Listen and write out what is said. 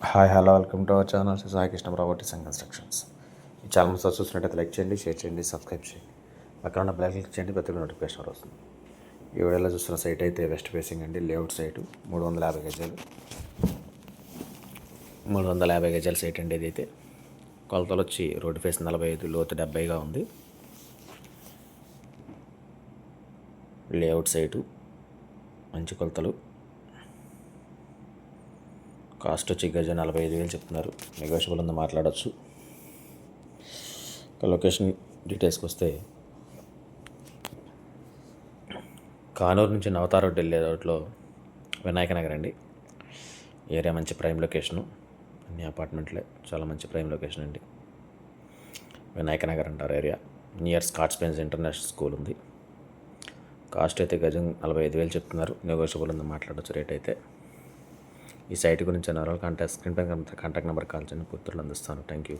Hi hello welcome to our channel Sai Krishna properties and constructions. ఈ channel చూసినట్టయితే like చేయండి, share చేయండి, సబ్స్క్రైబ్ చేయండి. పక్కన ఉన్న బెల్ క్లిక్ చేయండి, ప్రతి నోటిఫికేషన్ వస్తుంది. ఈ వీడియోలో చూస్తున్న సైట్ అయితే వెస్ట్ ఫేసింగ్ అండి, లేఅవుట్ సైటు 350 గజాలు. 350 గజాల సైట్ అండి. ఇది అయితే కొలతలు వచ్చి రోడ్డు ఫేస్ 45, లోతు 70గా ఉంది. లేఅవుట్ సైటు మంచి కొలతలు. కాస్ట్ వచ్చి గజ 45,000 చెప్తున్నారు. నెగోషియబుల్ ఉంది, మాట్లాడచ్చు. లొకేషన్ డీటెయిల్స్కి వస్తే కానూరు నుంచి నవతార రోడ్డు వెళ్ళే రోడ్లో వినాయక నగర్ అండి. ఏరియా మంచి ప్రైమ్ లొకేషను, అన్ని అపార్ట్మెంట్లే, చాలా మంచి ప్రైమ్ లొకేషన్ అండి. వినాయక నగర్ అంటారు area. Near Scots pens international school ఉంది. కాస్ట్ అయితే గజం 45,000 చెప్తున్నారు. నెగోషియబుల్ ఉంది, మాట్లాడచ్చు రేట్ అయితే. ఈ సైట్ గురించి అన్నారు స్క్రీన్ పైన కాంటాక్ట్ నెంబర్ కాల్ చేయండి, పూర్తులు అందిస్తాను. Thank you.